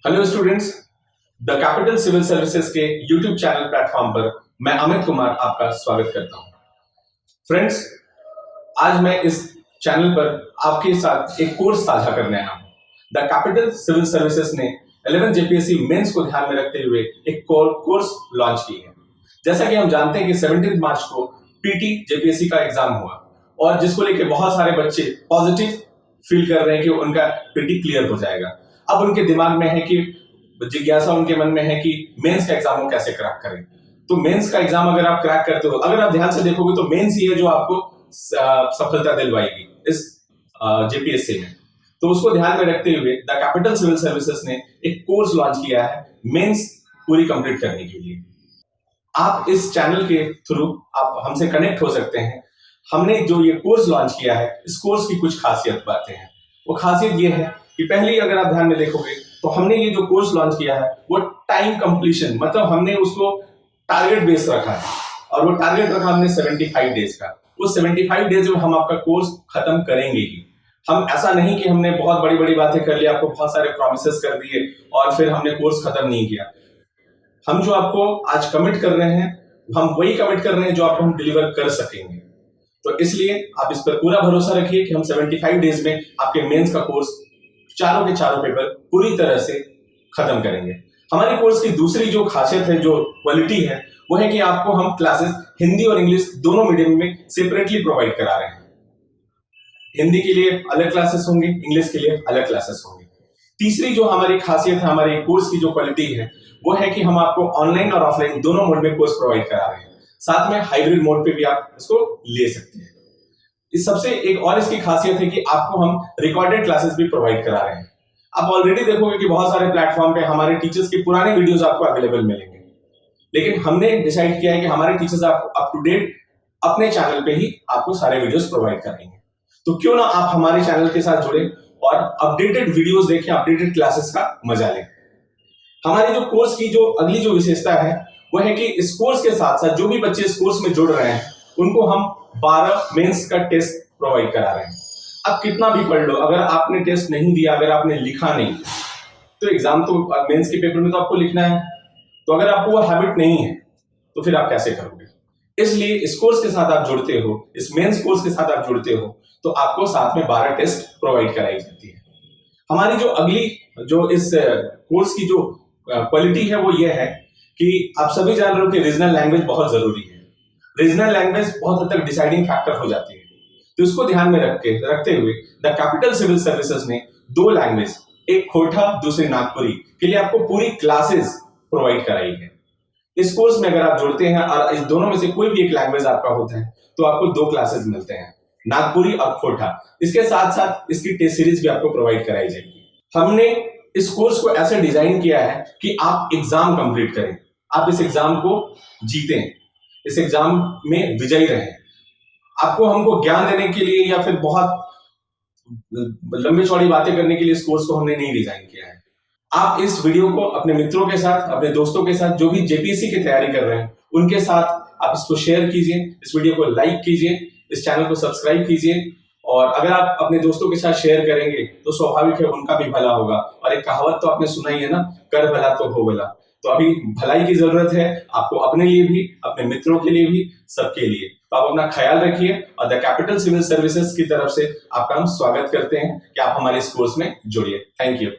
Hello students, the capital civil services के YouTube channel platform पर मैं अमित कुमार आपका स्वागत करता हूं। फ्रेंड्स, आज मैं इस चैनल पर आपके साथ एक कोर्स साझा करने आया हूं। द कैपिटल सिविल सर्विसेज ने 11 जेपीएससी मेंस को ध्यान में रखते हुए एक कोर्स लॉन्च की है। जैसा कि हम जानते हैं कि 17 मार्च को पीटी जेपीएससी का एग्जाम हुआ और जिसको लेकर बहुत सारे बच्चे पॉजिटिव फील कर रहे हैं कि उनका पीटी क्लियर हो जाएगा। अब उनके दिमाग में है कि जिज्ञासा उनके मन में है कि मेंस का एग्जाम वो कैसे क्रैक करें। तो मेंस का एग्जाम अगर आप क्रैक करते हो, अगर आप ध्यान से देखोगे तो मेंस ही है जो आपको सफलता दिलवाएगी इस जेपीएससी में। तो उसको ध्यान में रखते हुए द कैपिटल सिविल सर्विसेज ने एक कोर्स लॉन्च किया है मेंस पूरी कंप्लीट करने के लिए। आप इस चैनल के थ्रू आप हमसे कनेक्ट हो सकते हैं। हमने जो ये कोर्स लॉन्च किया है, इस कोर्स की कुछ खासियत बातें हैं। वो खासियत ये है कि पहली अगर आप ध्यान में देखोगे तो हमने ये जो कोर्स लॉन्च किया है वो टाइम कंप्लीशन, मतलब हमने उसको टारगेट बेस रखा है और वो टारगेट रखा हमने 75 डेज का। उस 75 डेज में हम आपका कोर्स खत्म करेंगे ही। हम ऐसा नहीं कि हमने बहुत बड़ी बड़ी बातें कर ली, आपको बहुत सारे प्रॉमिसेस कर दिए और फिर हमने कोर्स खत्म नहीं किया। हम जो आपको आज कमिट कर रहे हैं, हम वही कमिट कर रहे हैं जो आपको हम डिलीवर कर सकेंगे। तो इसलिए आप इस पर पूरा भरोसा रखिए कि हम 75 डेज में आपके मेंस का कोर्स चारों के चारों पेपर पूरी तरह से खत्म करेंगे। हमारे कोर्स की दूसरी जो खासियत है, जो क्वालिटी है, वो है कि आपको हम क्लासेस हिंदी और इंग्लिश दोनों मीडियम में सेपरेटली प्रोवाइड करा रहे हैं। हिंदी के लिए अलग क्लासेस होंगे, इंग्लिश के लिए अलग क्लासेस होंगे। तीसरी जो हमारी खासियत है, हमारे कोर्स की जो क्वालिटी है, वो है कि हम आपको ऑनलाइन और ऑफलाइन दोनों मोड में कोर्स प्रोवाइड करा रहे हैं। साथ में हाइब्रिड मोड पे भी आप इसको ले सकते हैं। इस सबसे एक और इसकी खासियत है कि आपको हम रिकॉर्डेड क्लासेस भी प्रोवाइड करा रहे हैं। आप ऑलरेडी देखोगे कि बहुत सारे प्लेटफॉर्म पे हमारे टीचर्स के पुराने वीडियोस आपको अवेलेबल मिलेंगे, लेकिन हमने डिसाइड किया है कि हमारे टीचर्स आपको अप टू डेट अपने चैनल पे ही आपको सारे वीडियोस प्रोवाइड कराएंगे। तो क्यों ना आप हमारे चैनल के साथ जुड़े और अपडेटेड वीडियोस देखें, अपडेटेड क्लासेस का मजा लें। हमारे जो कोर्स की जो अगली जो विशेषता है वो है कि इस कोर्स के साथ साथ जो भी बच्चे इस कोर्स में जुड़ रहे हैं उनको हम 12 मेंस का टेस्ट प्रोवाइड करा रहे हैं। अब कितना भी पढ़ लो, अगर आपने टेस्ट नहीं दिया, अगर आपने लिखा नहीं, तो एग्जाम तो मेंस के पेपर में तो आपको लिखना है। तो अगर आपको वो हैबिट नहीं है तो फिर आप कैसे करोगे? इसलिए इस कोर्स के साथ आप जुड़ते हो, इस मेंस कोर्स के साथ आप जुड़ते हो तो आपको साथ में 12 टेस्ट प्रोवाइड कराई जाती है। हमारी जो अगली जो इस कोर्स की जो क्वालिटी है वो ये है कि आप सभी जान रहे हो कि रीजनल लैंग्वेज बहुत जरूरी है। रीजनल लैंग्वेज बहुत हद तक डिसाइडिंग फैक्टर हो जाती है। तो इसको ध्यान में रखते हुए द कैपिटल सिविल सर्विसेज ने 2 लैंग्वेज, एक खोरठा दूसरी नागपुरी के लिए आपको पूरी क्लासेस प्रोवाइड कराई है। इस कोर्स में अगर आप जुड़ते हैं और इस दोनों में से कोई भी एक लैंग्वेज आपका होता है तो आपको 2 क्लासेस मिलते हैं, नागपुरी और खोरठा। इसके साथ साथ इसकी टेस्ट सीरीज भी आपको प्रोवाइड कराई जाएगी। हमने इस कोर्स को ऐसे डिजाइन किया है कि आप एग्जाम कंप्लीट करें, आप इस एग्जाम को जीतें, इस एग्जाम में विजयी रहें। आपको हमको ज्ञान देने के लिए या फिर बहुत लंबी चौड़ी बातें करने के लिए इस कोर्स को हमने नहीं डिजाइन किया है। आप इस वीडियो को अपने मित्रों के साथ, अपने दोस्तों के साथ, जो भी जेपीएससी की तैयारी कर रहे हैं उनके साथ आप इसको शेयर कीजिए, इस वीडियो को लाइक कीजिए, इस चैनल को सब्सक्राइब कीजिए। और अगर आप अपने दोस्तों के साथ शेयर करेंगे तो स्वाभाविक है उनका भी भला होगा। और एक कहावत तो आपने सुना ही है ना, कर भला तो हो भला। तो अभी भलाई की जरूरत है आपको, अपने लिए भी, अपने मित्रों के लिए भी, सबके लिए। तो आप अपना ख्याल रखिए और द कैपिटल सिविल सर्विसेज की तरफ से आपका हम स्वागत करते हैं कि आप हमारे इस कोर्स में जुड़िए। Thank you.